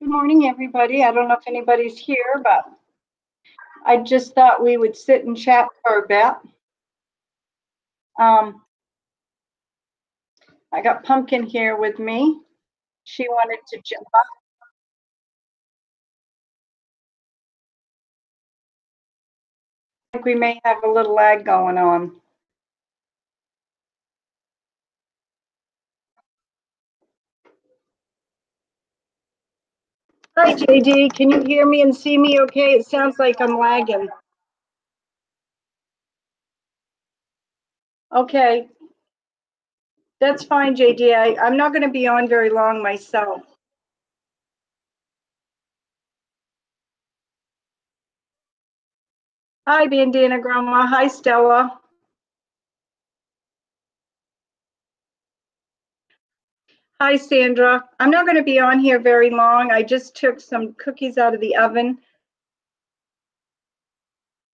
Morning, everybody. I don't know if anybody's here, but I just thought we would sit and chat for a bit. I got Pumpkin here with me. She wanted to jump up. I think we may have a little lag going on. Hi, JD. Can you hear me and see me okay? It sounds like I'm lagging. Okay. That's fine, JD. I'm not going to be on very long myself. Hi, Bandana Grandma. Hi, Stella. Hi, Sandra. I'm not going to be on here very long. I just took some cookies out of the oven.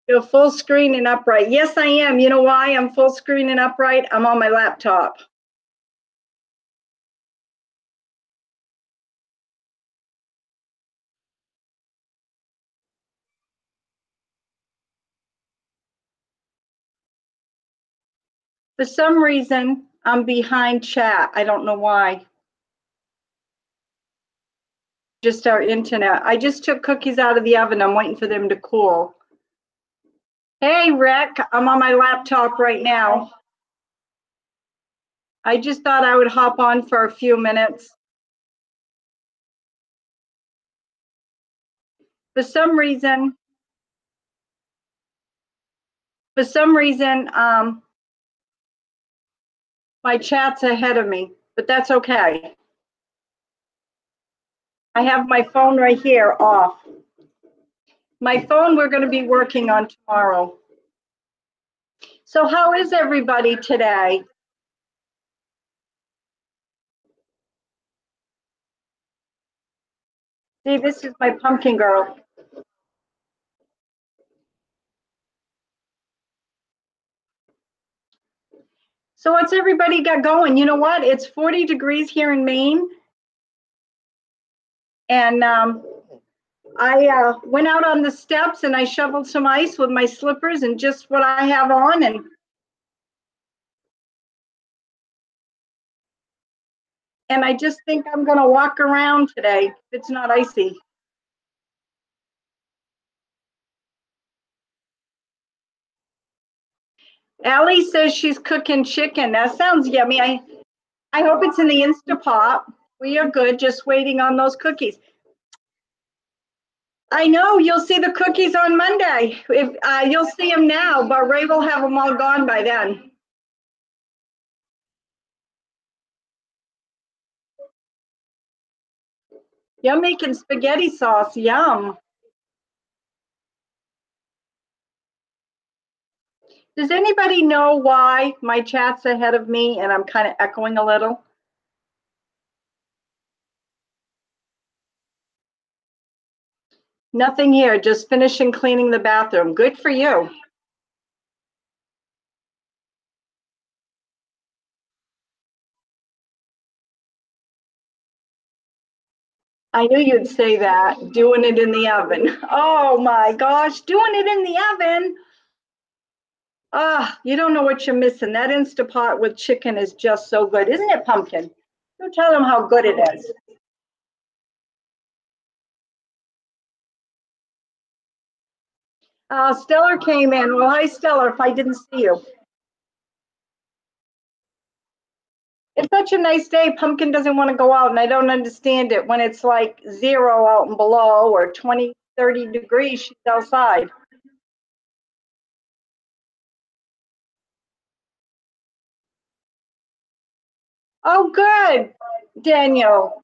You're full screen and upright. Yes, I am. You know why I'm full screen and upright? I'm on my laptop. For some reason, I'm behind chat. I don't know why. Just our internet. I just took cookies out of the oven. I'm waiting for them to cool. Hey, Rick, I'm on my laptop right now. I just thought I would hop on for a few minutes. For some reason, my chat's ahead of me, but that's okay. I have my phone right here off. My phone we're going to be working on tomorrow. So how is everybody today? See, this is my pumpkin girl. So what's everybody got going? You know what? It's 40 degrees here in Maine. And I went out on the steps and I shoveled some ice with my slippers and just what I have on. And I just think I'm going to walk around today if it's not icy. Allie says she's cooking chicken. That sounds yummy. I hope it's in the Instapot. We are good, just waiting on those cookies. I know, you'll see the cookies on Monday. If you'll see them now, but Ray will have them all gone by then. You're making spaghetti sauce, yum. Does anybody know why my chat's ahead of me and I'm kind of echoing a little? Nothing here, just finishing cleaning the bathroom. Good for you. I knew you'd say that, doing it in the oven. Oh my gosh, doing it in the oven. Ah, you don't know what you're missing. That Instapot with chicken is just so good. Isn't it, Pumpkin? You tell them how good it is. Stellar came in. Well, hi, Stellar, if I didn't see you. It's such a nice day. Pumpkin doesn't want to go out, and I don't understand it. When it's like 0 out and below or 20, 30 degrees, she's outside. Oh, good, Daniel.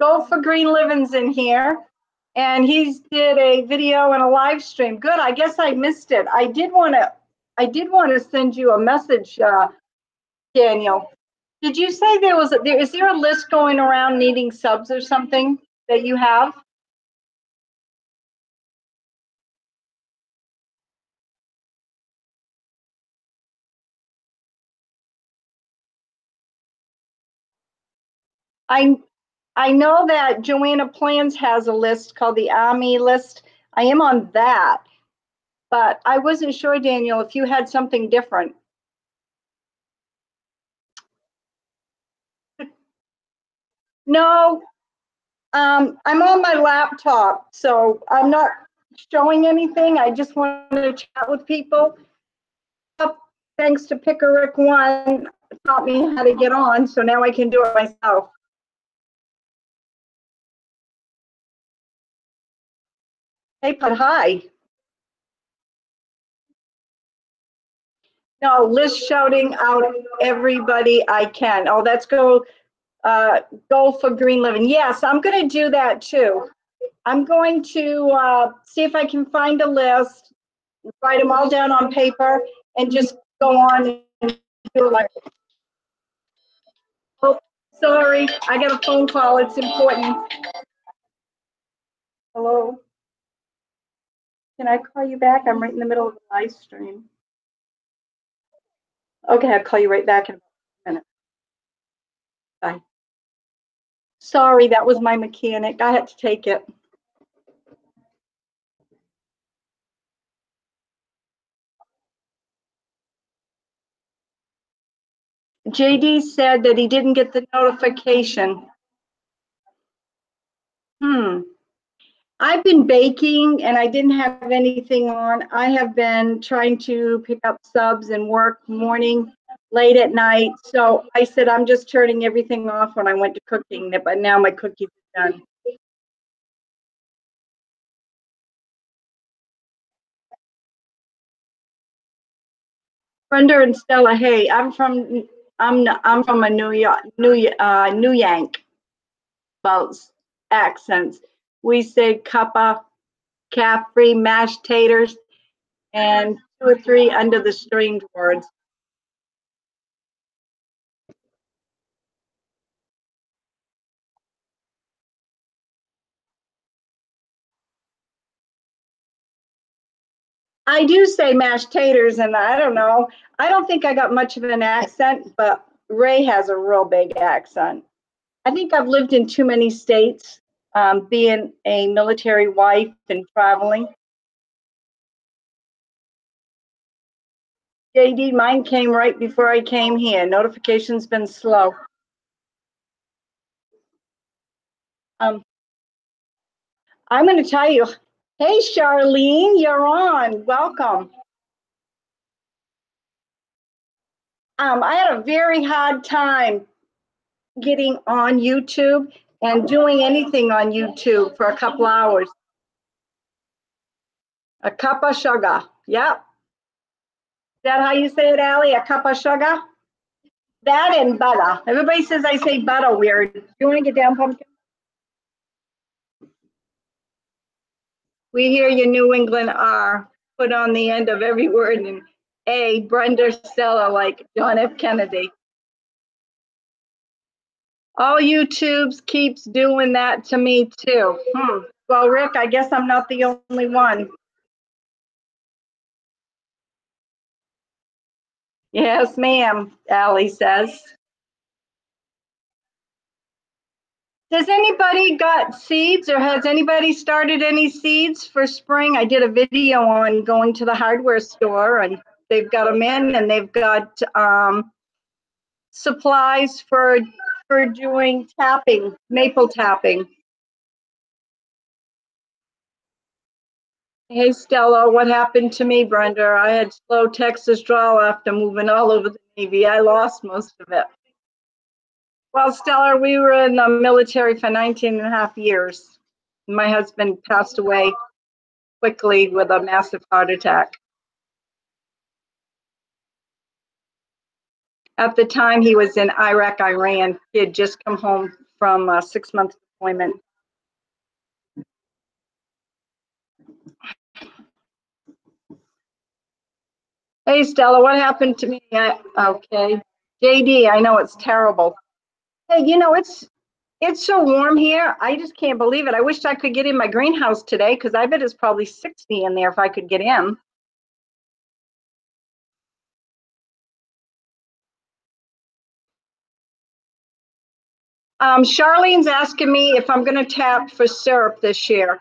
Go for Green Living's in here. And he did a video and a live stream. Good. I guess I missed it. I did want to send you a message, Daniel. Did you say is there a list going around needing subs or something that you have? I I know that Joanna Plans has a list called the Army list. I am on that, but I wasn't sure, Daniel, if you had something different. No, I'm on my laptop, so I'm not showing anything. I just wanted to chat with people. Thanks to Pickerick One, taught me how to get on, so now I can do it myself. Hey, but hi. No, list shouting out everybody I can. Oh, that's go for green living. Yes, I'm going to do that too. I'm going to see if I can find a list, write them all down on paper, and just go on and do it. Oh, sorry, I got a phone call. It's important. Hello, can I call you back? I'm right in the middle of the live stream. Okay, I'll call you right back in a minute. Bye. Sorry, that was my mechanic. I had to take it. JD said that he didn't get the notification. I've been baking and I didn't have anything on. I have been trying to pick up subs and work morning, late at night. So I said I'm just turning everything off when I went to cooking, but now my cookies are done. Brenda and Stella, hey, I'm from a New Yank about accents. We say cuppa, caffrey, mashed taters, and two or three under the stringed words. I do say mashed taters, and I don't know. I don't think I got much of an accent, but Ray has a real big accent. I think I've lived in too many states, being a military wife and traveling. JD, mine came right before I came here. Notification's been slow. Um, I'm going to tell you. Hey, Charlene, you're on. Welcome. I had a very hard time getting on YouTube and doing anything on YouTube for a couple hours. A cup of sugar. Yep. Is that how you say it, Allie? A cup of sugar? That and butter. Everybody says I say butter weird. Do you want to get down, Pumpkin? We hear your New England R put on the end of every word, and A, Brenda Stella, like John F. Kennedy. All YouTubes keeps doing that to me too. Well, Rick, I guess I'm not the only one. Yes, ma'am, Allie says. Does anybody got seeds, or has anybody started any seeds for spring? I did a video on going to the hardware store, and they've got them in, and they've got supplies for doing tapping, maple tapping. Hey Stella, what happened to me, Brenda? I had slow Texas drawl after moving all over the Navy. I lost most of it. Well, Stella, we were in the military for 19 and a half years. My husband passed away quickly with a massive heart attack. At the time, he was in Iraq, Iran. He had just come home from a 6-month deployment. Hey, Stella, what happened to me? Okay. JD, I know it's terrible. Hey, it's so warm here. I just can't believe it. I wish I could get in my greenhouse today, because I bet it's probably 60 in there if I could get in. Charlene's asking me if I'm going to tap for syrup this year.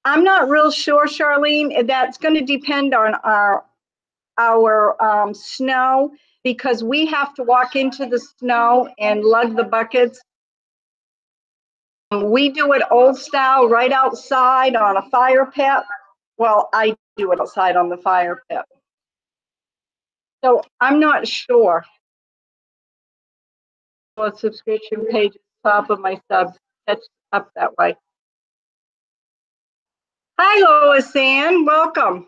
I'm not real sure, Charlene. That's going to depend on our snow, because we have to walk into the snow and lug the buckets. We do it old style, right outside on a fire pit. Well, I do it outside on the fire pit. So I'm not sure. A subscription page at the top of my subs. Catch up that way. Hi, Lois Ann. Welcome.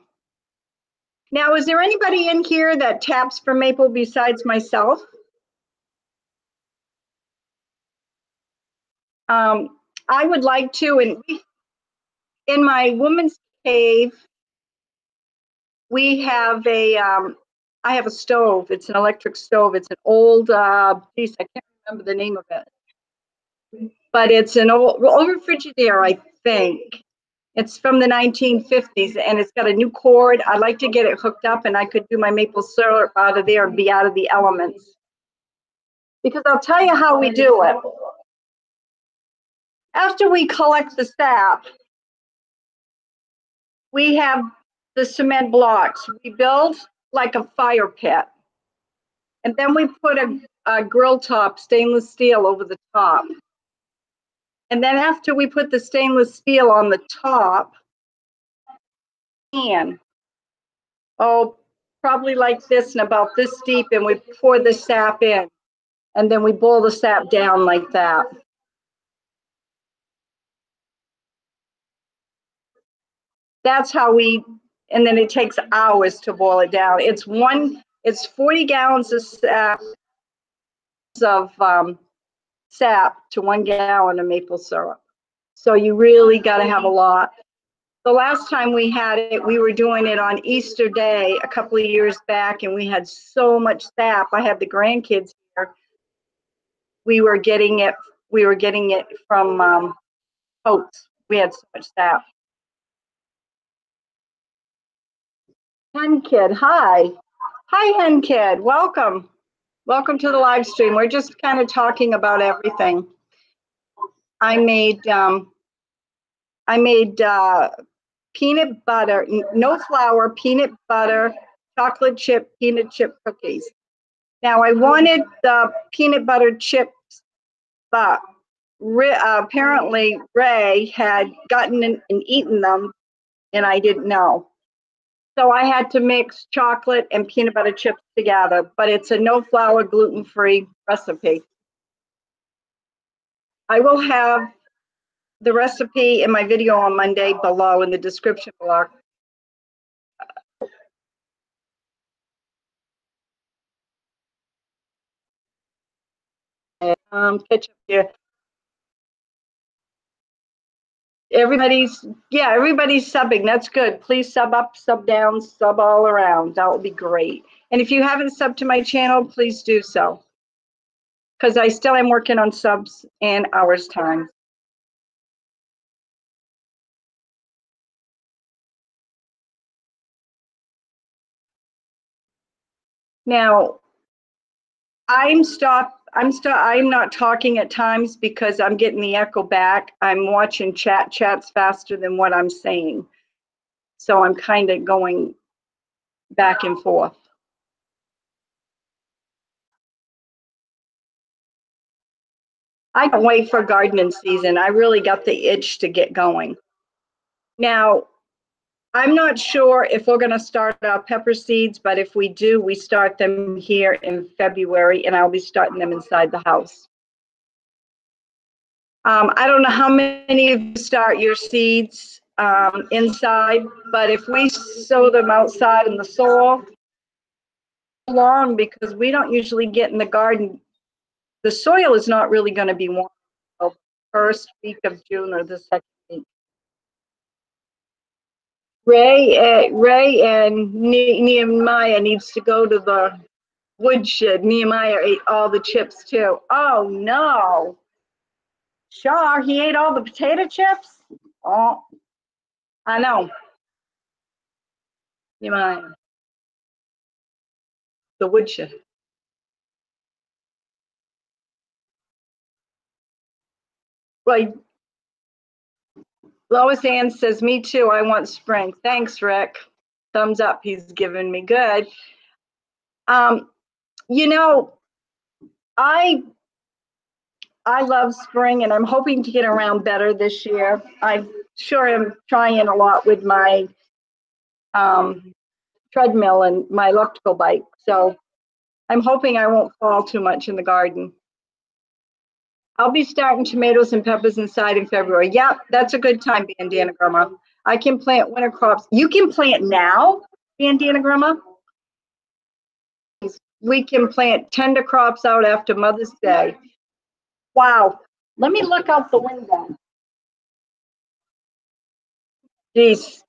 Now, is there anybody in here that taps for maple besides myself? I would like to, and in my woman's cave, we have I have a stove. It's an electric stove. It's an old, geez, I can't remember the name of it, but it's an old Frigidaire, I think. It's from the 1950s, and it's got a new cord. I'd like to get it hooked up, and I could do my maple syrup out of there and be out of the elements. Because I'll tell you how we do it. After we collect the sap, we have the cement blocks. We build like a fire pit. And then we put a grill top, stainless steel, over the top. And then after we put the stainless steel on the top, probably like this and about this deep, and we pour the sap in. And then we boil the sap down like that. That's how and then it takes hours to boil it down. It's 40 gallons of sap to 1 gallon of maple syrup. So you really got to have a lot. The last time we had it, we were doing it on Easter Day a couple of years back, and we had so much sap. I had the grandkids here. We were getting it from oats. We had so much sap. Hen Kid, hi. Hi, Hen Kid, welcome. Welcome to the live stream. We're just kind of talking about everything. I made peanut butter, no flour, peanut butter, chocolate chip, peanut chip cookies. Now I wanted the peanut butter chips, but apparently Ray had gotten and eaten them, and I didn't know. So I had to mix chocolate and peanut butter chips together, but it's a no flour, gluten-free recipe. I will have the recipe in my video on Monday below in the description below. Catch up here. Everybody's subbing. That's good. Please sub up, sub down, sub all around. That would be great. And if you haven't subbed to my channel, please do so, because I still am working on subs and hours time. Now, I'm not talking at times because I'm getting the echo back. I'm watching chats faster than what I'm saying. So I'm kind of going back and forth. I can't wait for gardening season. I really got the itch to get going. Now, I'm not sure if we're going to start our pepper seeds, but if we do, we start them here in February, and I'll be starting them inside the house. I don't know how many of you start your seeds inside, but if we sow them outside in the soil, long, because we don't usually get in the garden. The soil is not really going to be warm until the first week of June or the second week. Ray and Nehemiah needs to go to the woodshed. Nehemiah ate all the chips too. Oh no. Shaw, he ate all the potato chips? Oh, I know. Nehemiah. The woodshed. Well, Lois Ann says, me too, I want spring. Thanks, Rick. Thumbs up he's giving me. Good. You know, I love spring, and I'm hoping to get around better this year. I sure am trying a lot with my um, treadmill and my elliptical bike. So I'm hoping I won't fall too much in the garden. I'll be starting tomatoes and peppers inside in February. Yep, that's a good time, Bandana Grandma. I can plant winter crops. You can plant now, Bandana Grandma? We can plant tender crops out after Mother's Day. Wow. Let me look out the window. Geez,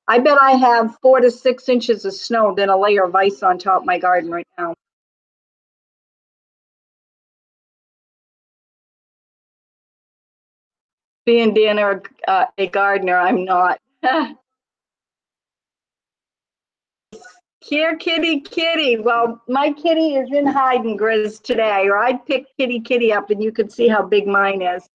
I bet I have 4 to 6 inches of snow, then a layer of ice on top of my garden right now. Bandana, a gardener, I'm not. Here, kitty, kitty. Well, my kitty is in hiding, Grizz, today, or I'd pick kitty, kitty up and you could see how big mine is.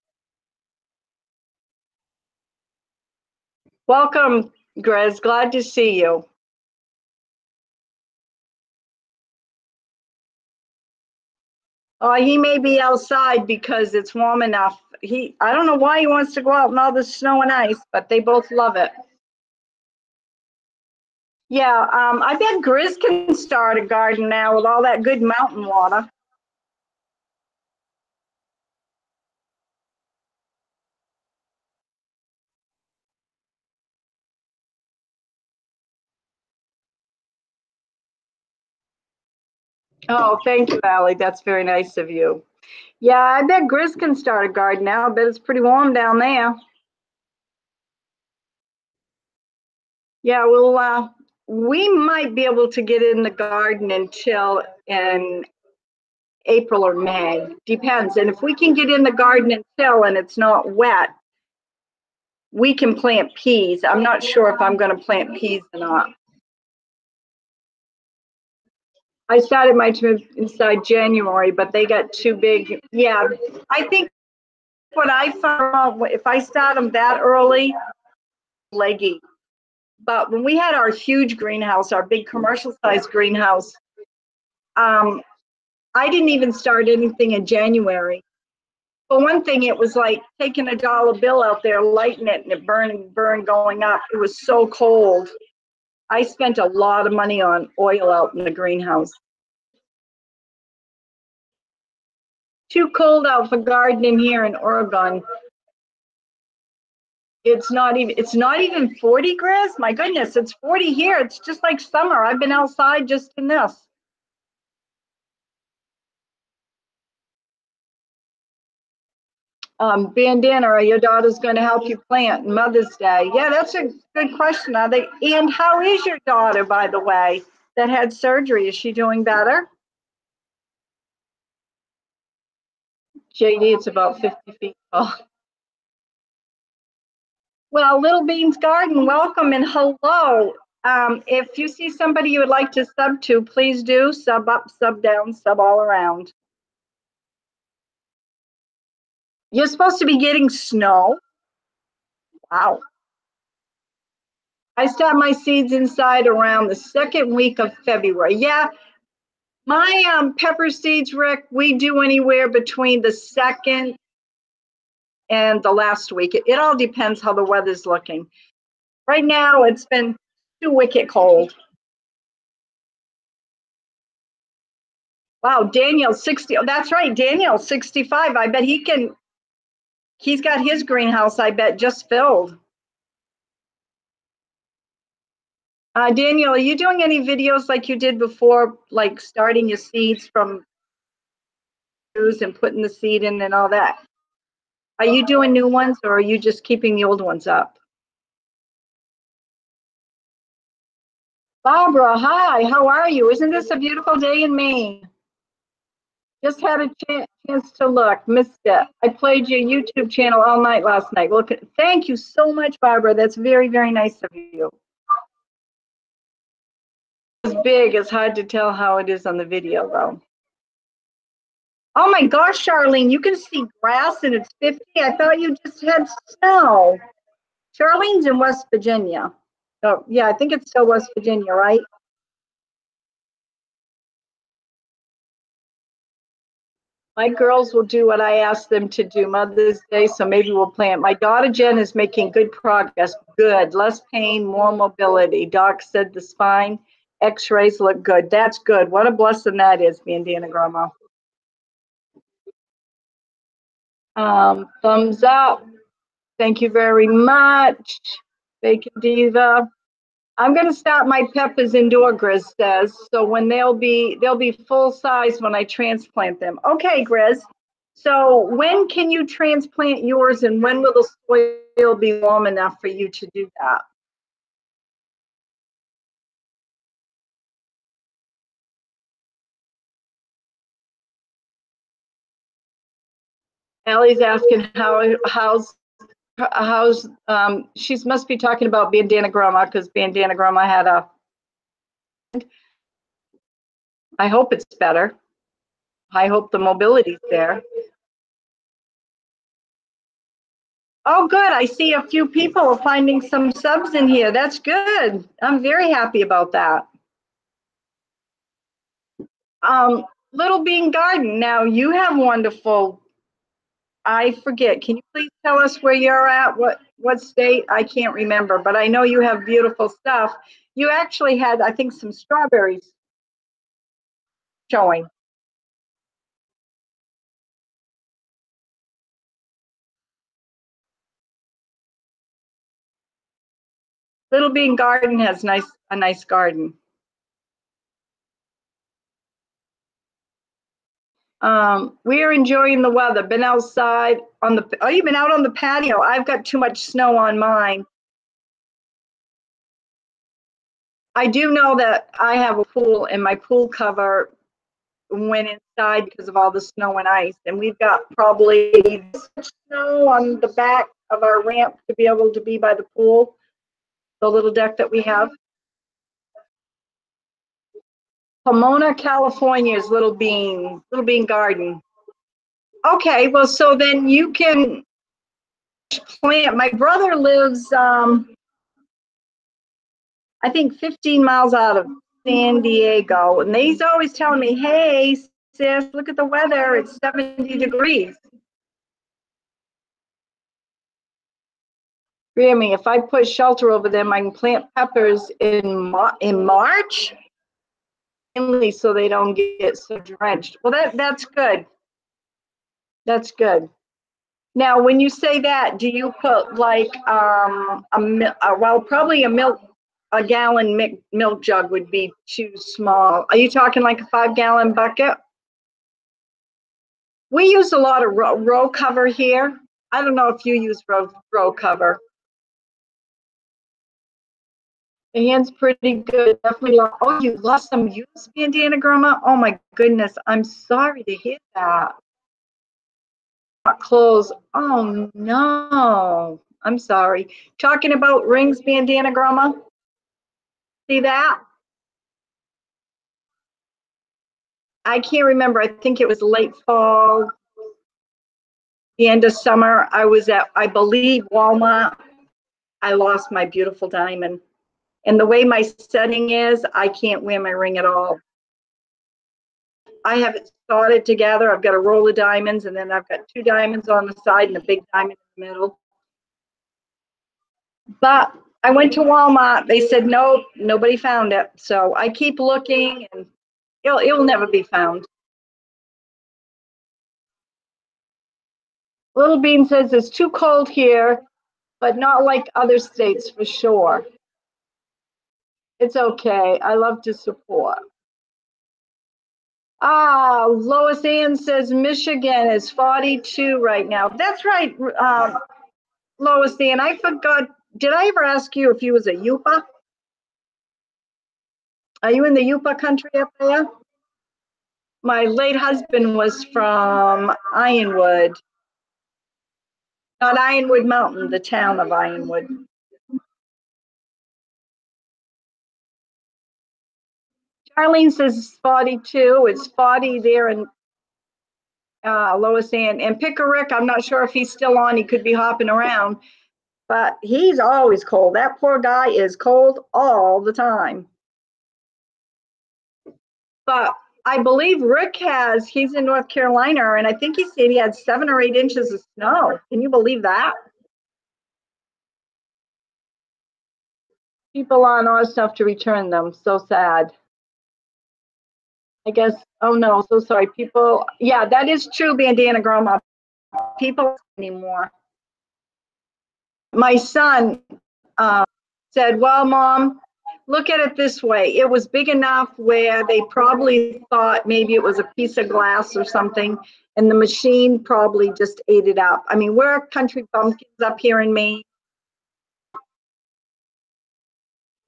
Welcome, Grizz. Glad to see you. Oh, he may be outside because it's warm enough. I don't know why he wants to go out in all the snow and ice, but they both love it. Yeah, I bet Grizz can start a garden now with all that good mountain water. Oh, thank you, Allie. That's very nice of you. Yeah, I bet Grizz can start a garden now. I bet it's pretty warm down there. Yeah, well, we might be able to get in the garden until in April or May. Depends. And if we can get in the garden until and it's not wet, we can plant peas. I'm not sure if I'm going to plant peas or not. I started my trip inside January, but they got too big. Yeah, I think what I found, if I start them that early, leggy. But when we had our huge greenhouse, our big commercial sized greenhouse, um, I didn't even start anything in January. For one thing, it was like taking a dollar bill out there, lighting it, and it burn going up. It was so cold. I spent a lot of money on oil out in the greenhouse. Too cold out for gardening here in Oregon. It's not even 40, Grizz. My goodness, it's 40 here. It's just like summer. I've been outside just in this. Bandana, are your daughter's going to help you plant Mother's Day? Yeah, that's a good question. Are they? And how is your daughter, by the way, that had surgery? Is she doing better? JD, it's about 50 feet tall. Well, Little Beans Garden, welcome and hello. If you see somebody you would like to sub to, please do. Sub up, sub down, sub all around. You're supposed to be getting snow. Wow. I start my seeds inside around the second week of February. Yeah, my pepper seeds, Rick, we do anywhere between the second and the last week. It all depends how the weather's looking. Right now, it's been too wicked cold. Wow, Daniel 60. Oh, that's right, Daniel 65. I bet he's got his greenhouse, I bet, just filled. Daniel, are you doing any videos like you did before, like starting your seeds from and putting the seed in and all that? Are you doing new ones or are you just keeping the old ones up? Barbara, hi, how are you? Isn't this a beautiful day in Maine? Just had a chance to look, missed it. I played your YouTube channel all night last night. Look, thank you so much, Barbara. That's very, very nice of you. It's big, it's hard to tell how it is on the video though. Oh my gosh, Charlene, you can see grass and it's 50. I thought you just had snow. Charlene's in West Virginia. Oh, yeah, I think it's still West Virginia, right? My girls will do what I ask them to do Mother's Day, so maybe we'll plan. My daughter Jen is making good progress. Good. Less pain, more mobility. Doc said the spine x-rays look good. That's good. What a blessing that is, Bandana Grandma. Thumbs up. Thank you very much. Bacon Diva. I'm gonna start my peppers indoor, Grizz says. So when they'll be full size when I transplant them. Okay, Grizz. So when can you transplant yours and when will the soil be warm enough for you to do that? Allie's asking how's she must be talking about Bandana Grandma because Bandana Grandma had a, I hope it's better. I hope the mobility's there. Oh, good. I see a few people are finding some subs in here. That's good. I'm very happy about that. Little Bean Garden. Now you have wonderful. I forget. Can you please tell us where you're at? What state? I can't remember, but I know you have beautiful stuff. You actually had, I think, some strawberries showing. Little Bean Garden has a nice garden. We are enjoying the weather. Been outside on the. Oh, you've been out on the patio. I've got too much snow on mine. I do know that I have a pool and my pool cover went inside because of all the snow and ice. And we've got probably this much snow on the back of our ramp to be able to be by the pool, the little deck that we have. Pomona, California's Little Bean Garden. Okay, well, so then you can plant. My brother lives, I think, 15 miles out of San Diego, and he's always telling me, "Hey, sis, look at the weather. It's 70 degrees." Grammy, if I put shelter over them, I can plant peppers in March, mainly so they don't get so drenched. Well, that's good. That's good. Now, when you say that, do you put like well, probably a gallon milk jug would be too small. Are you talking like a 5-gallon bucket? We use a lot of row cover here. I don't know if you use row cover. The hand's pretty good. Definitely. Oh, you lost some use, Bandana Grandma? Oh my goodness. I'm sorry to hear that. Not clothes. Oh no. I'm sorry. Talking about rings, Bandana Grandma. See that? I can't remember. I think it was late fall, the end of summer. I was at, I believe, Walmart. I lost my beautiful diamond. And the way my setting is, I can't wear my ring at all. I have it soldered together. I've got a roll of diamonds, and then I've got 2 diamonds on the side and a big diamond in the middle. But I went to Walmart. They said, nope, nobody found it. So I keep looking, and it'll never be found. Little Bean says it's too cold here, but not like other states for sure. It's okay. I love to support. Lois Ann says Michigan is 42 right now. That's right, Lois Ann. I forgot. Did I ever ask you if you was a Yupa? Are you in the Yupa country up there? My late husband was from Ironwood, not Ironwood Mountain, the town of Ironwood. Charlene says it's 42. It's 40 there, and Lois and Picker Rick, I'm not sure if he's still on. He could be hopping around, but he's always cold. That poor guy is cold all the time. But I believe Rick he's in North Carolina, and I think he said he had 7 or 8 inches of snow. Can you believe that? People on our stuff to return them. So sad. I guess, oh no, so sorry. People, yeah, that is true, Bandana Grandma. People anymore. My son said, well, Mom, look at it this way. It was big enough where they probably thought maybe it was a piece of glass or something, and the machine probably just ate it up. I mean, we're country bumpkins up here in Maine.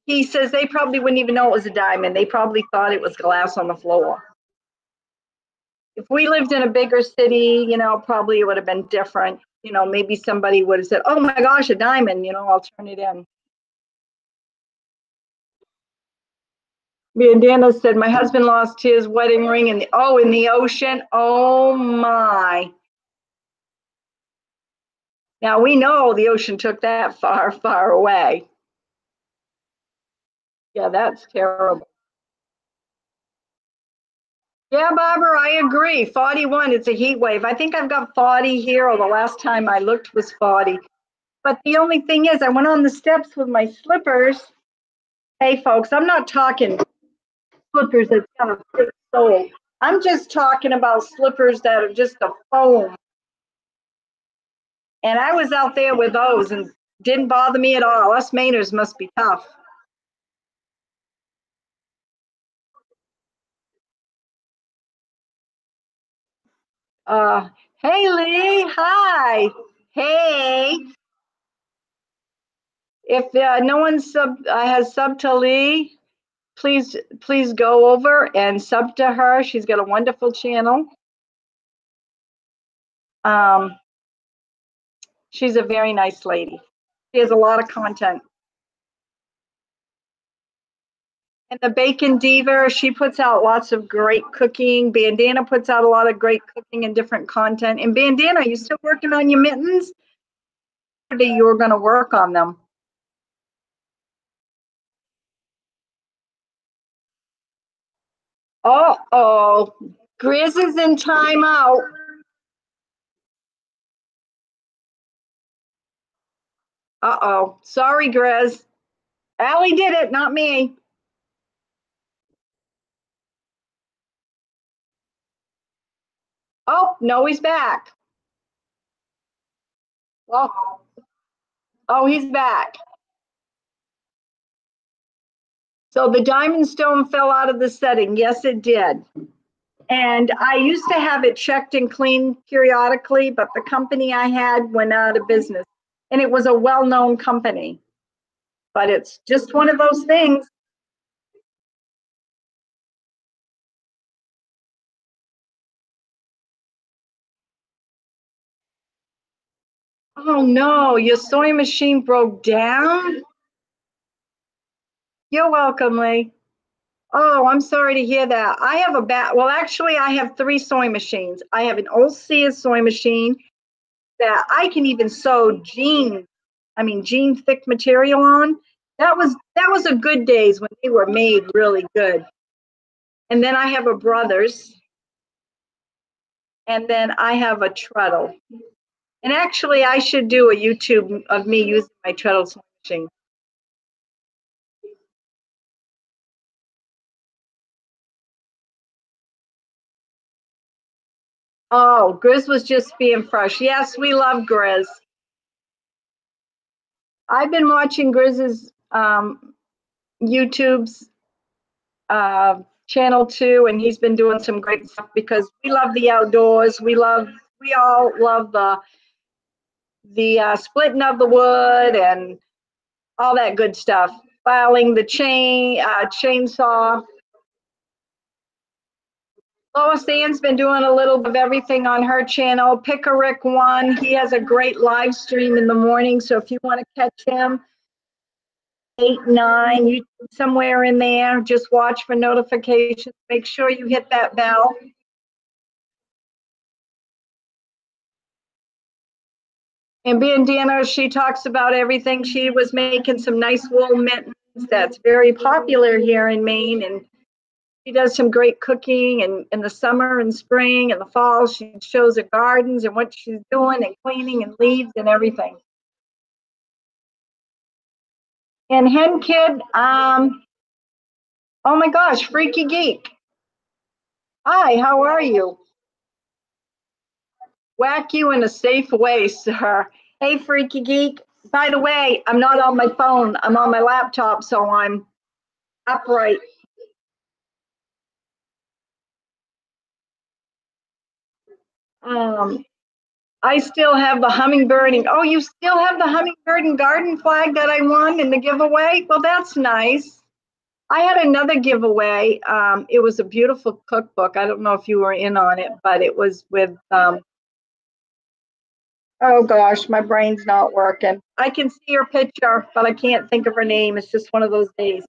He says they probably wouldn't even know it was a diamond. They probably thought it was glass on the floor. If we lived in a bigger city, probably it would have been different. Maybe somebody would have said, oh my gosh, a diamond, I'll turn it in. Bandana said, my husband lost his wedding ring in the ocean. Oh my. Now we know the ocean took that far, far away. Yeah, that's terrible. Yeah, Barbara, I agree. 41, it's a heat wave. I think I've got 40 here, or the last time I looked was 40. But the only thing is, I went on the steps with my slippers. Hey, folks, I'm not talking slippers that's got a thick sole. I'm just talking about slippers that are just a foam. And I was out there with those and didn't bother me at all. Us Mainers must be tough. Uh, hey, Lee. Hi. Hey. If no one has sub to Lee, please go over and sub to her. She's got a wonderful channel. Um, she's a very nice lady. She has a lot of content. And the Bacon Diva, she puts out lots of great cooking. Bandana puts out a lot of great cooking and different content. And Bandana, are you still working on your mittens? You were going to work on them. Oh, Grizz is in timeout. Uh-oh. Sorry, Grizz. Allie did it, not me. Oh, no, he's back. Well, oh, he's back. So the diamond stone fell out of the setting. Yes, it did. And I used to have it checked and cleaned periodically, but the company I had went out of business. And it was a well-known company. But it's just one of those things. Oh no, your sewing machine broke down? You're welcome, Lee. Oh, I'm sorry to hear that. I have well, actually, I have 3 sewing machines. I have an old Sears sewing machine that I can even sew jean thick material on. That was a good days when they were made really good. And then I have a Brothers, and then I have a treadle. And actually, I should do a YouTube of me using my treadle sewing machine. Oh, Grizz was just being fresh. Yes, we love Grizz. I've been watching Grizz's YouTube's channel too, and he's been doing some great stuff because we love the outdoors. We all love the splitting of the wood and all that good stuff. Filing the chainsaw. Lois Ann's been doing a little bit of everything on her channel. Pickerick One, he has a great live stream in the morning. So if you want to catch him, 8, 9, you somewhere in there, just watch for notifications. Make sure you hit that bell. And Bandana, she talks about everything. She was making some nice wool mittens that's very popular here in Maine. And she does some great cooking. And in the summer and spring and the fall, she shows her gardens and what she's doing and cleaning and leaves and everything. And Hen Kid, oh my gosh, Freaky Geek. Hi, how are you? Whack you in a safe way, sir. Hey, Freaky Geek. By the way, I'm not on my phone. I'm on my laptop, so I'm upright. Um, I still have the hummingbird. And, oh, you still have the hummingbird and garden flag that I won in the giveaway? Well, that's nice. I had another giveaway. It was a beautiful cookbook. I don't know if you were in on it, but it was with, oh gosh, my brain's not working. I can see her picture, but I can't think of her name. It's just one of those days.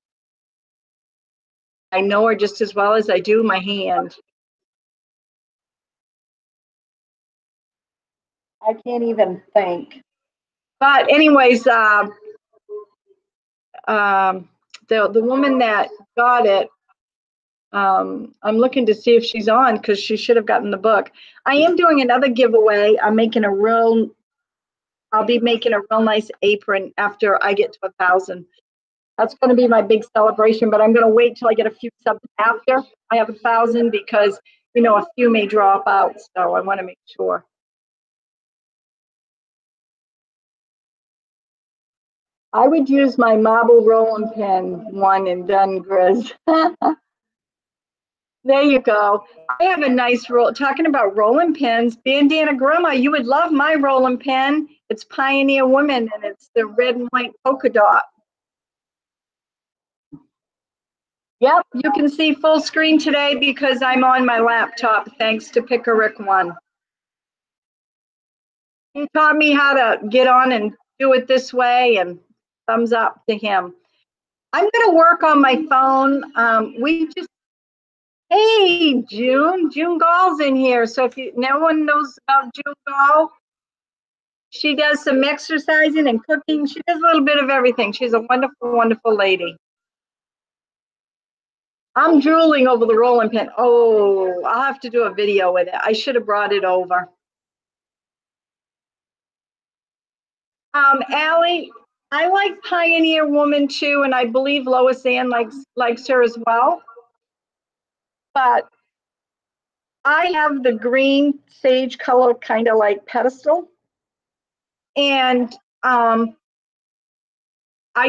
I know her just as well as I do my hand. I can't even think. But anyways, the woman that got it, I'm looking to see if she's on because she should have gotten the book. I am doing another giveaway. I'll be making a real nice apron after I get to 1,000. That's going to be my big celebration, but I'm going to wait till I get a few subs after I have 1,000 because, a few may drop out. So I want to make sure. I would use my marble rolling pin one and done, Grizz. There you go. I have a nice roll. Talking about rolling pins, Bandana Grandma, you would love my rolling pin. It's Pioneer Woman, and it's the red and white polka dot. Yep, you can see full screen today because I'm on my laptop, thanks to Pickerick One. He taught me how to get on and do it this way, and thumbs up to him. I'm going to work on my phone. Hey, June Gall's in here. So if no one knows about June Gall, she does some exercising and cooking. She does a little bit of everything. She's a wonderful, wonderful lady. I'm drooling over the rolling pin. Oh, I'll have to do a video with it. I should have brought it over. Allie, I like Pioneer Woman too, and I believe Lois Ann likes her as well. But I have the green sage color kind of like pedestal. And I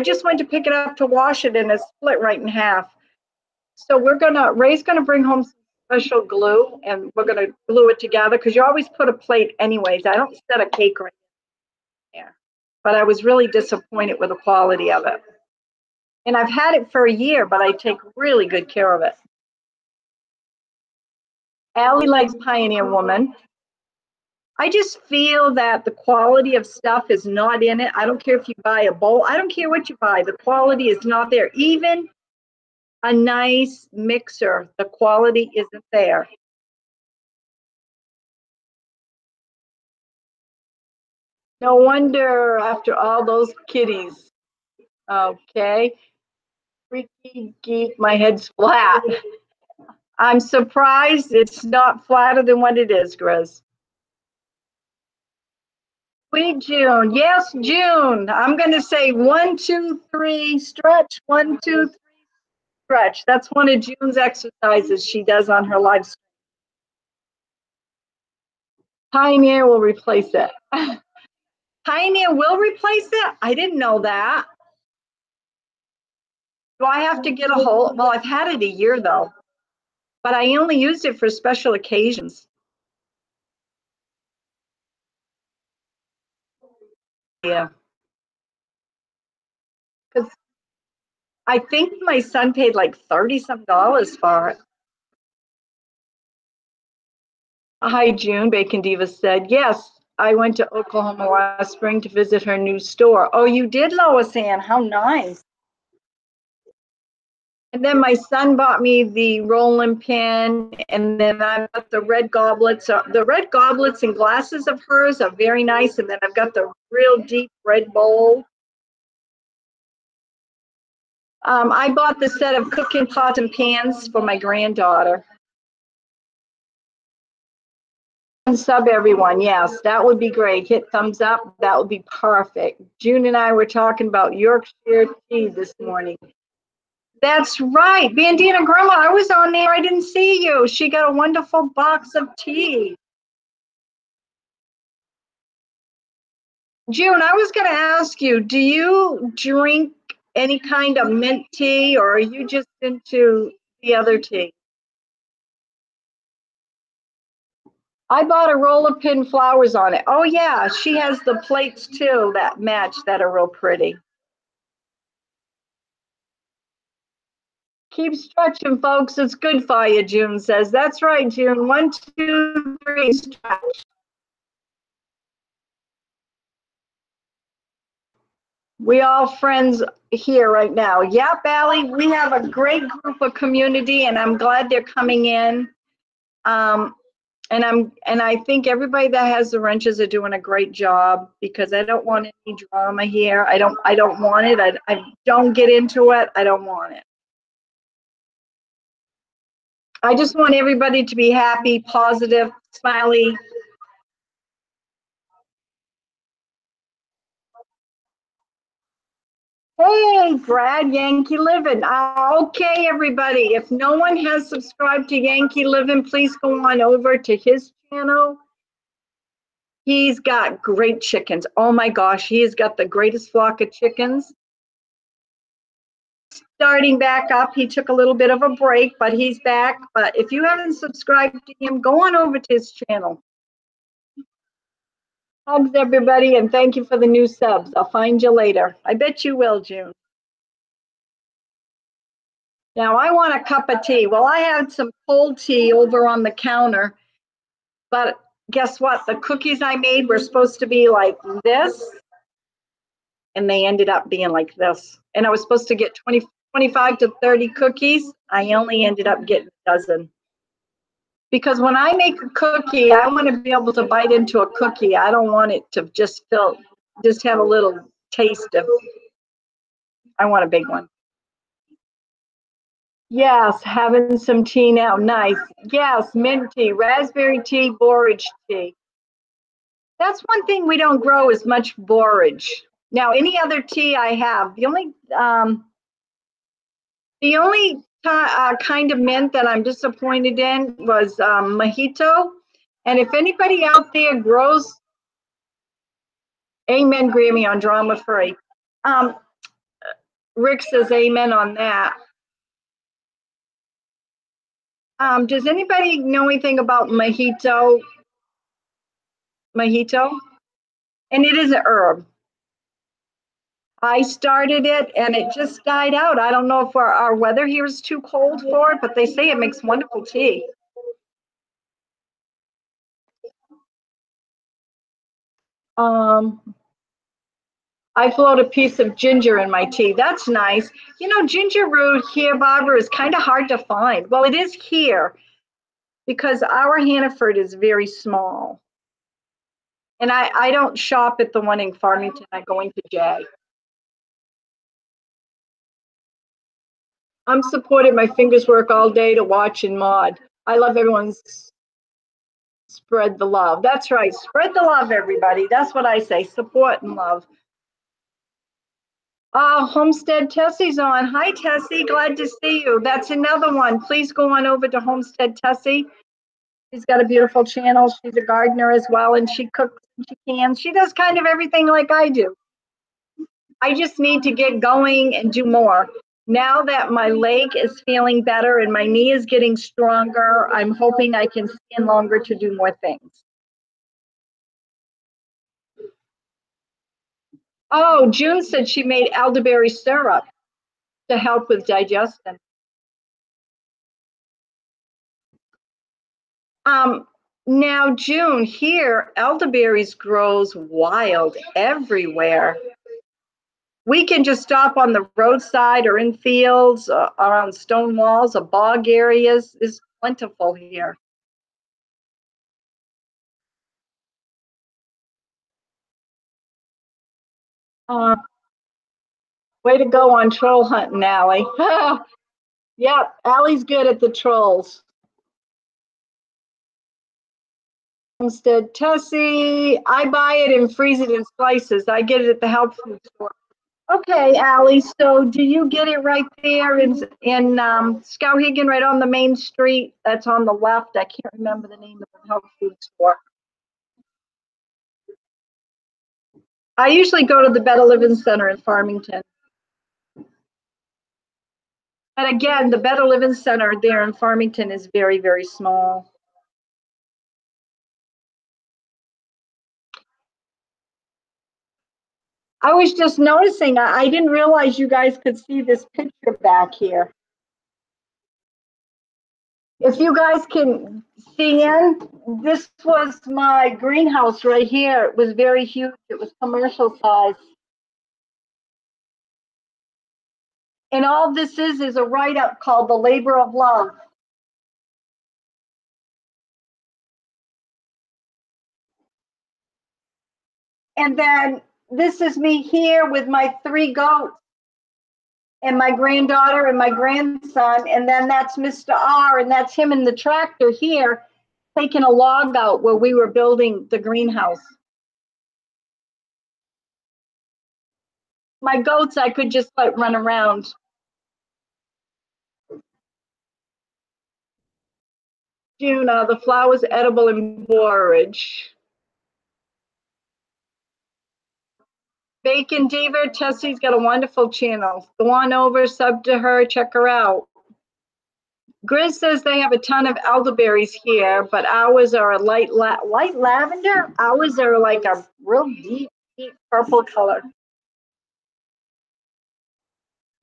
just went to pick it up to wash it and it's split right in half. So Ray's gonna bring home some special glue and we're gonna glue it together because you always put a plate anyways. I don't set a cake right there. But I was really disappointed with the quality of it. And I've had it for a year, but I take really good care of it. Allie likes Pioneer Woman. I just feel that the quality of stuff is not in it. I don't care if you buy a bowl. I don't care what you buy. The quality is not there. Even a nice mixer, the quality isn't there. No wonder after all those kitties. Okay. Freaky geek, my head's flat. I'm surprised it's not flatter than what it is, Grizz. Sweet June. Yes, June. I'm going to say 1, 2, 3, stretch. 1, 2, 3, stretch. That's one of June's exercises she does on her live stream. Pioneer will replace it. Pioneer will replace it? I didn't know that. Do I have to get a hold? Well, I've had it a year though, but I only used it for special occasions. Yeah. Because I think my son paid like 30 some dollars for it. Hi, June, Bacon Diva said. Yes, I went to Oklahoma last spring to visit her new store. Oh, you did, Lois Ann. How nice. And then my son bought me the rolling pin, and then I've got the red goblets. The red goblets and glasses of hers are very nice, and then I've got the real deep red bowl. I bought the set of cooking pots and pans for my granddaughter. And sub everyone, yes, that would be great. Hit thumbs up, that would be perfect. June and I were talking about Yorkshire tea this morning. That's right, Bandana Grandma, I was on there, I didn't see you. She got a wonderful box of tea. June, I was going to ask you, do you drink any kind of mint tea, or are you just into the other tea? I bought a roll of pin flowers on it. Oh yeah, she has the plates too that match that are real pretty. Keep stretching, folks. It's good for you, June says. That's right, June. 1, 2, 3, stretch. We all friends here right now. Yep, Allie, we have a great group of community, and I'm glad they're coming in. And I think everybody that has the wrenches are doing a great job, because I don't want any drama here. I don't want it. I don't get into it. I don't want it. I just want everybody to be happy, positive, smiley. Hey, Brad, Yankee Living. Okay, everybody, if no one has subscribed to Yankee Living, please go on over to his channel. He's got great chickens. Oh my gosh, he has got the greatest flock of chickens. Starting back up, he took a little bit of a break, but he's back. But if you haven't subscribed to him, go on over to his channel. Hugs, everybody, and thank you for the new subs. I'll find you later. I bet you will, June. Now I want a cup of tea. Well, I had some cold tea over on the counter, but guess what? The cookies I made were supposed to be like this, and they ended up being like this. And I was supposed to get 25 to 30 cookies. I only ended up getting a dozen. Because when I make a cookie, I want to be able to bite into a cookie. I don't want it to just have a little taste of, I want a big one. Yes, having some tea now. Nice. Yes, mint tea, raspberry tea, borage tea. That's one thing we don't grow as much borage. Now, any other tea I have, the only kind of mint that I'm disappointed in was mojito. And if anybody out there grows, amen, Grammy, on drama free. Rick says amen on that. Does anybody know anything about mojito? Mojito? And it is an herb. I started it and it just died out. I don't know if our weather here is too cold for it, but they say it makes wonderful tea. I float a piece of ginger in my tea. That's nice. You know, ginger root here, Barbara, is kind of hard to find. Well, it is here because our Hannaford is very small. And I don't shop at the one in Farmington. I go into Jag. I'm supporting my fingers work all day to watch and mod. I love everyone's spread the love. That's right. Spread the love, everybody. That's what I say. Support and love. Homestead Tessie's on. Hi, Tessie. Glad to see you. That's another one. Please go on over to Homestead Tessie. She's got a beautiful channel. She's a gardener as well, and she cooks and she cans. She does kind of everything like I do. I just need to get going and do more. Now that my leg is feeling better and my knee is getting stronger, I'm hoping I can stand longer to do more things. Oh, June said she made elderberry syrup to help with digestion. Now, June, here, elderberries grows wild everywhere. We can just stop on the roadside or in fields, around stone walls, or bog areas. Is plentiful here. Uh, Way to go on troll hunting, Allie. Yep, Allie's good at the trolls. Instead, Tessie, I buy it and freeze it in slices. I get it at the health food store. Okay, Allie, so do you get it right there in Skowhegan, right on the main street? That's on the left. I can't remember the name of the health food store. I usually go to the Better Living Center in Farmington. But again, the Better Living Center there in Farmington is very, very small. I was just noticing, I didn't realize you guys could see this picture back here. If you guys can see in, this was my greenhouse right here. It was very huge. It was commercial size. And all this is a write-up called The Labor of Love. And then this is me here with my 3 goats and my granddaughter and my grandson. And then that's Mr. R, and that's him in the tractor here taking a log out where we were building the greenhouse. My goats, I could just let run around. Juna, the flowers edible in borage. Bacon Diva, Tessie's got a wonderful channel. Go on over, sub to her, check her out. Grizz says they have a ton of elderberries here, but ours are a light lavender. Ours are like a real deep, deep purple color.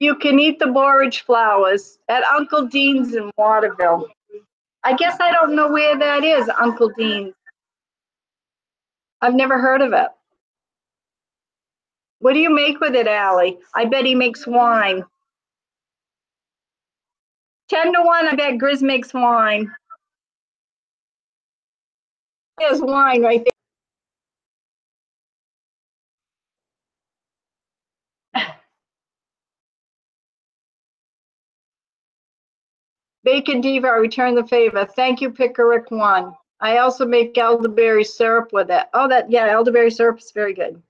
You can eat the borage flowers at Uncle Dean's in Waterville. I guess I don't know where that is, Uncle Dean's. I've never heard of it. What do you make with it, Allie? I bet he makes wine. 10-1, I bet Grizz makes wine. There's wine right there. Bacon Diva, I return the favor. Thank you, Pickerick One. I also make elderberry syrup with it. Oh, yeah, elderberry syrup is very good.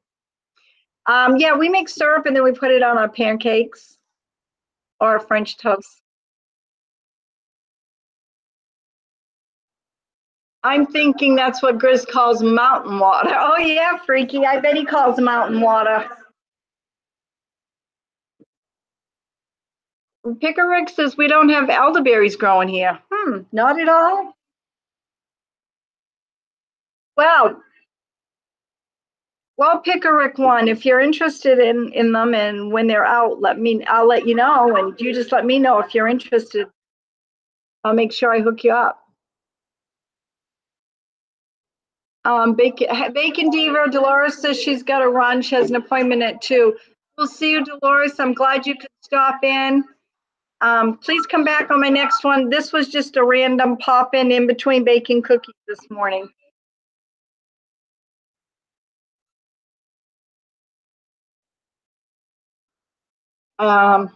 Yeah, we make syrup and then we put it on our pancakes or French toast. I'm thinking that's what Grizz calls mountain water. Oh yeah, Freaky. I bet he calls mountain water. Pickerick says we don't have elderberries growing here. Not at all. Well, Pickerick One, if you're interested in them and when they're out, I'll let you know, and you just let me know if you're interested. I'll make sure I hook you up. Bacon Diva, Dolores says she's got to run. She has an appointment at 2. We'll see you, Dolores. I'm glad you could stop in. Please come back on my next one. This was just a random pop in between baking cookies this morning. Barbara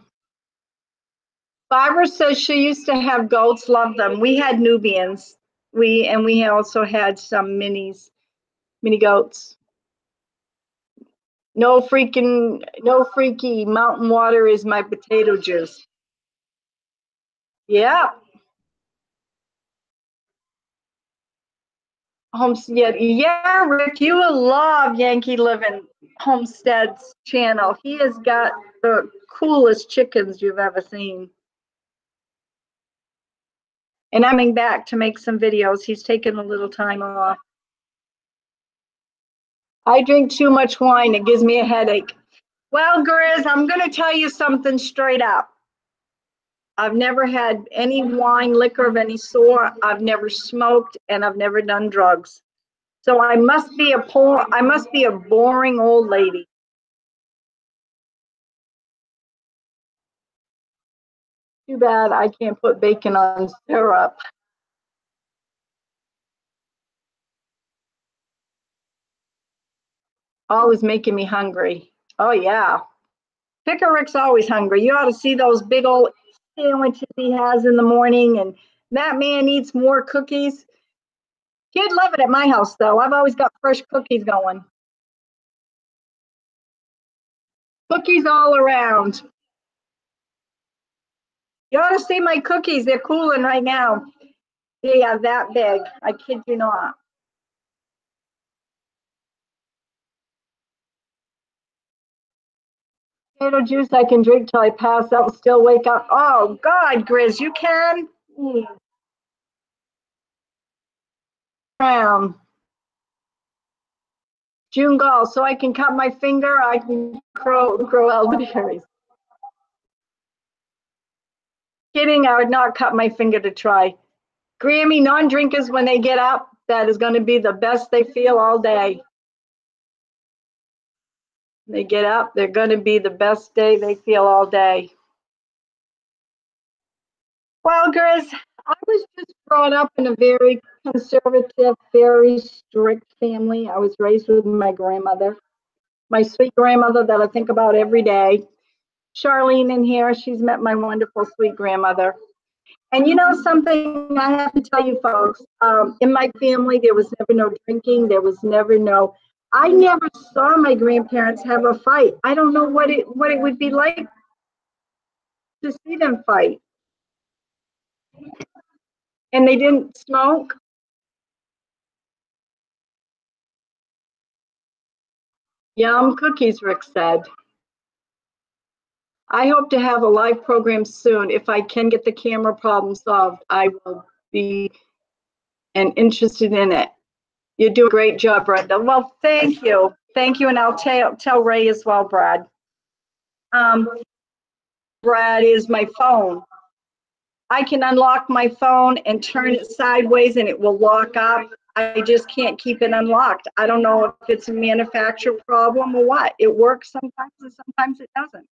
says she used to have goats, loved them. We had Nubians. We also had some mini goats. No freaky mountain water is my potato juice. Yeah. Homestead. Yeah, Rick, you will love Yankee Living Homestead's channel. He has got the coolest chickens you've ever seen. And I'm coming back to make some videos. He's taken a little time off. I drink too much wine. It gives me a headache. Well, Grizz, I'm going to tell you something straight up. I've never had any wine, liquor of any sort. I've never smoked, and I've never done drugs. So I must be a boring old lady. Too bad I can't put bacon on syrup. Always making me hungry. Oh, yeah. Picker Rick's always hungry. You ought to see those big old sandwiches he has in the morning, and that man eats more cookies. He'd love it at my house, though. I've always got fresh cookies going. Cookies all around. You ought to see my cookies. They're cooling right now. They are that big. I kid you not. Potato juice I can drink till I pass out and still wake up. Oh, God, Grizz, you can? Brown. June Gall, so I can cut my finger, I can grow elderberries. Kidding, I would not cut my finger to try. Grammy, non-drinkers, when they get up, that is going to be the best they feel all day. They get up, they're going to be the best day they feel all day. Well, Grizz, I was just brought up in a very conservative, very strict family. I was raised with my grandmother, my sweet grandmother that I think about every day. Charlene in here, she's met my wonderful, sweet grandmother. And you know something, I have to tell you folks, in my family, there was never no drinking. There was never no, I never saw my grandparents have a fight. I don't know what it would be like to see them fight. And they didn't smoke. Yum cookies, Rick said. I hope to have a live program soon. If I can get the camera problem solved, I will be and interested in it. You do a great job, Brenda. Well, thank you. Thank you. And I'll tell Ray as well, Brad. Um, Brad is my phone. I can unlock my phone and turn it sideways and it will lock up. I just can't keep it unlocked. I don't know if it's a manufacturer problem or what. It works sometimes and sometimes it doesn't.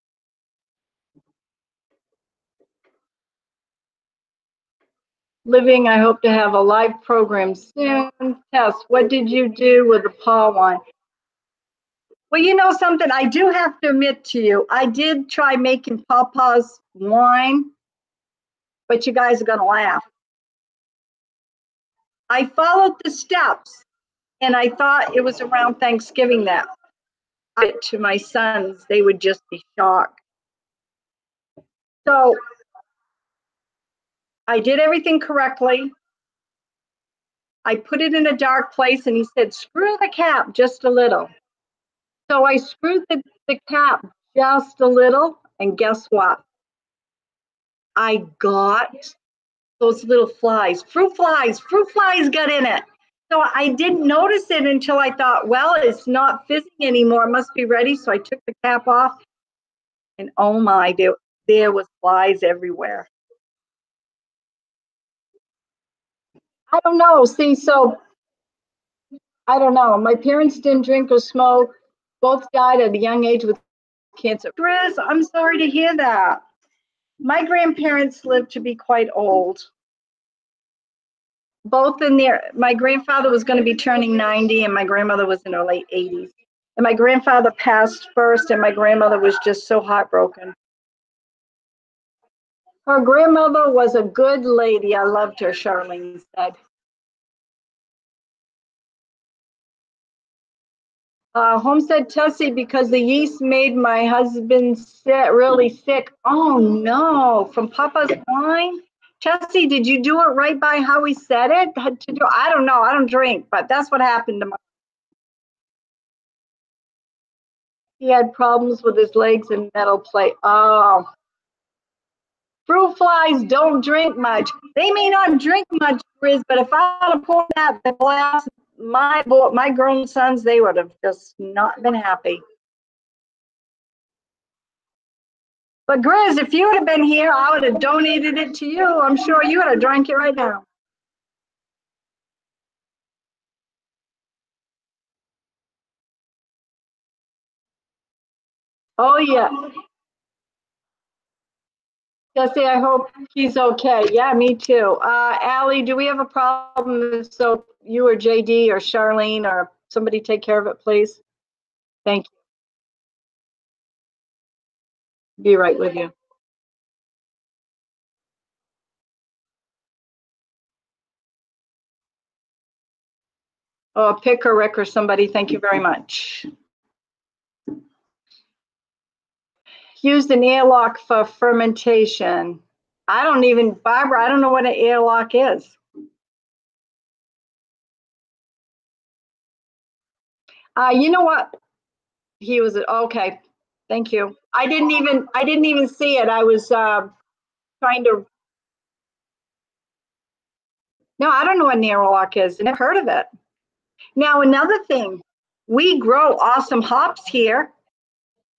Living, I hope to have a live program soon. Tess, what did you do with the paw one? Well, you know something, I do have to admit to you, I did try making Papa's wine, but you guys are going to laugh. I followed the steps, and I thought it was around Thanksgiving that I did it to my sons. They would just be shocked. So I did everything correctly. I put it in a dark place, and he said, screw the cap just a little. So I screwed the cap just a little, and guess what? I got those little flies, fruit flies got in it. So I didn't notice it until I thought, well, it's not fizzing anymore. It must be ready. So I took the cap off, and oh my, there was flies everywhere. I don't know. See, so I don't know. My parents didn't drink or smoke. Both died at a young age with cancer. Chris, I'm sorry to hear that. My grandparents lived to be quite old. Both in their, my grandfather was going to be turning 90 and my grandmother was in her late 80s. And my grandfather passed first and my grandmother was just so heartbroken. Her grandmother was a good lady. I loved her, Charlene said. Homestead Tessie, because the yeast made my husband really sick. Oh no, from Papa's wine? Tessie, did you do it right by how he said it? I don't know, I don't drink, but that's what happened to my. He had problems with his legs and metal plate. Oh, fruit flies don't drink much. They may not drink much, Grizz, but if I had to pour that glass, my grown sons, they would have just not been happy. But Grizz, if you would have been here, I would have donated it to you. I'm sure you would have drank it right now. Oh yeah. Jesse, I hope he's okay. Yeah, me too. Allie, do we have a problem? So you or JD or Charlene or somebody take care of it, please? Thank you. Be right with you. Oh, Pick or Rick or somebody, thank you very much. Used an airlock for fermentation. Barbara, I don't know what an airlock is. You know what? He was, okay, thank you. I didn't even see it. I was trying to, no, I don't know what an airlock is. I never heard of it. Now, another thing, we grow awesome hops here,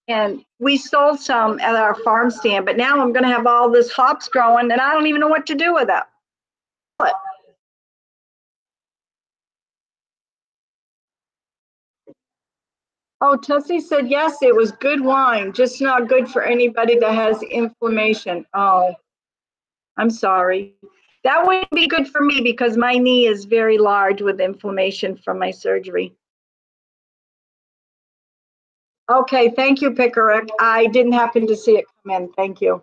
and we sold some at our farm stand, but now I'm going to have all this hops growing, and I don't even know what to do with it. But, oh, Tessie said yes, it was good wine, just not good for anybody that has inflammation. Oh, I'm sorry. That wouldn't be good for me because my knee is very large with inflammation from my surgery. Okay, thank you, Pickerick. I didn't happen to see it come in. Thank you.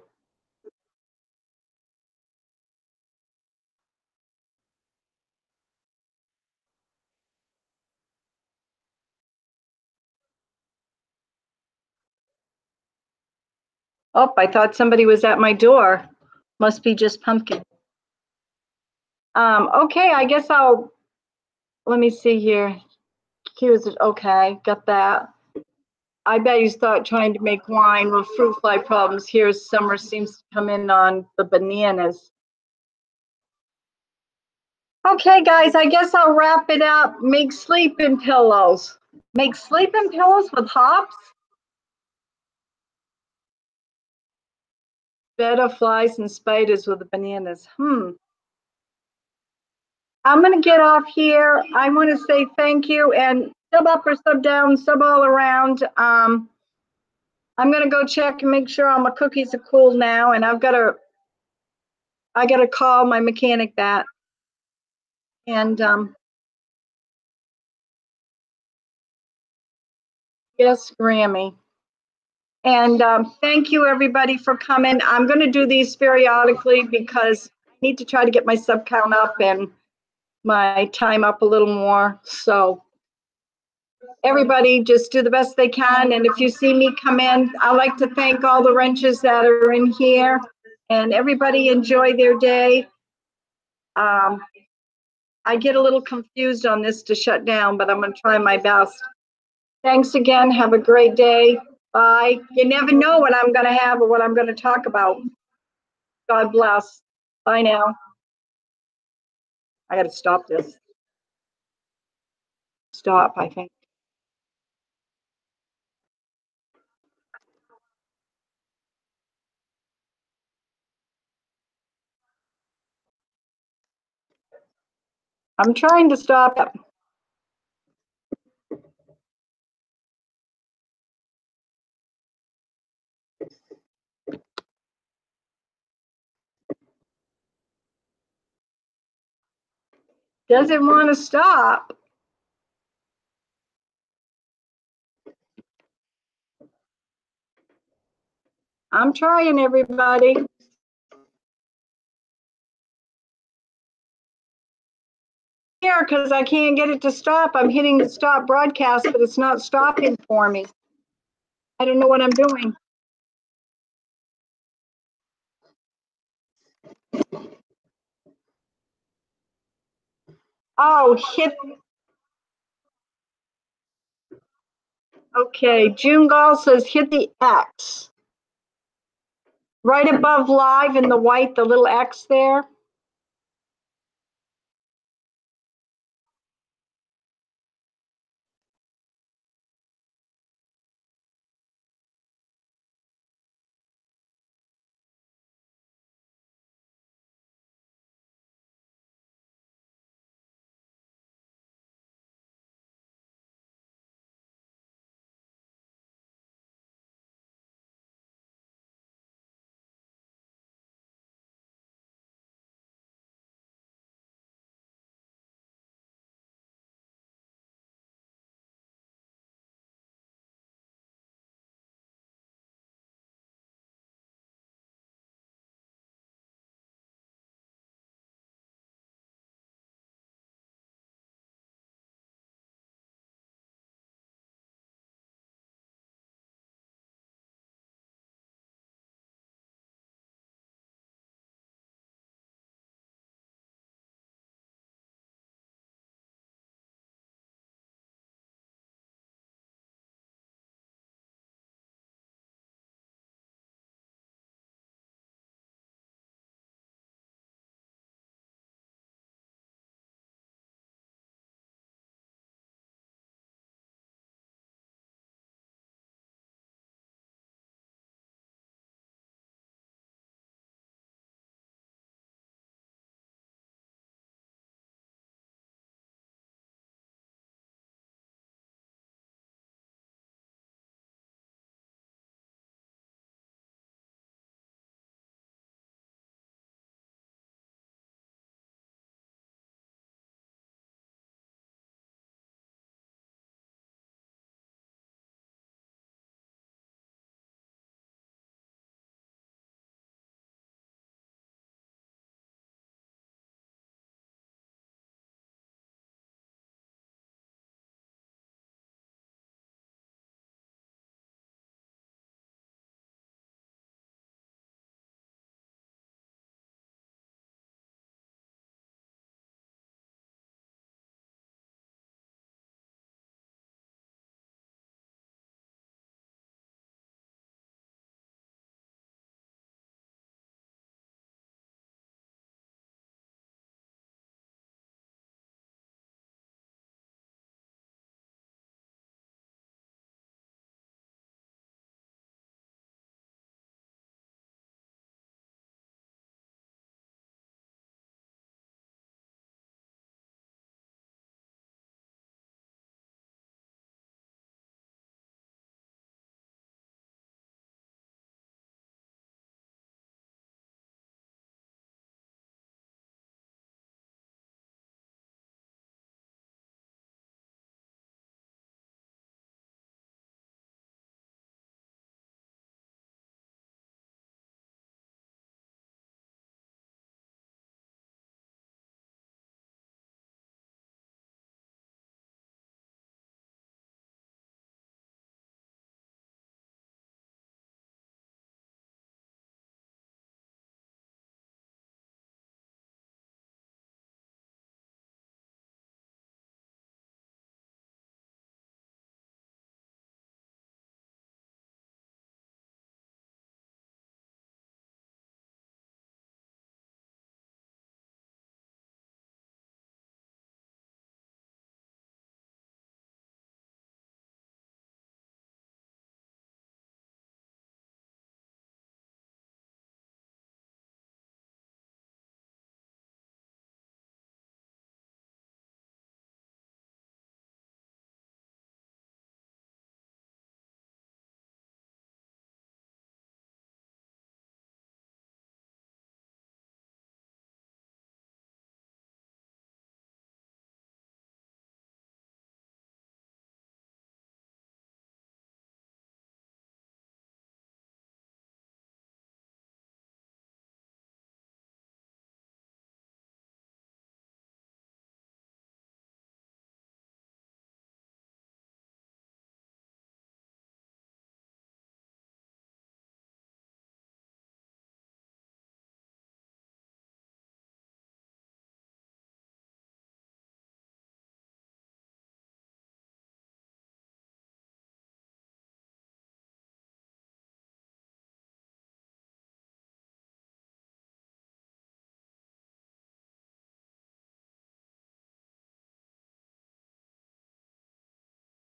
Oh, I thought somebody was at my door. Must be just Pumpkin. Okay, I guess let me see here. Here's it. Okay, got that. I bet you start trying to make wine with fruit fly problems. Here's summer seems to come in on the bananas. Okay, guys, I guess I'll wrap it up. Make sleeping pillows. Make sleeping pillows with hops? Better flies and spiders with the bananas. I'm going to get off here. I want to say thank you and sub up or sub down, sub all around. I'm going to go check and make sure all my cookies are cool now. And I got to call my mechanic back. And yes, Grammy. And thank you everybody for coming. I'm going to do these periodically because I need to try to get my sub count up and my time up a little more. So everybody just do the best they can. And if you see me come in, I'd like to thank all the wrenches that are in here and everybody enjoy their day. I get a little confused on this to shut down, but I'm going to try my best. Thanks again. Have a great day. Bye. You never know what I'm going to have or what I'm going to talk about. God bless. Bye now. I got to stop this. Stop, I think. I'm trying to stop it. Doesn't want to stop. I'm trying, everybody. Here, because I can't get it to stop. I'm hitting the stop broadcast, but it's not stopping for me. I don't know what I'm doing. Oh, hit. Okay, June Gall says hit the X. Right above live in the white, the little X there.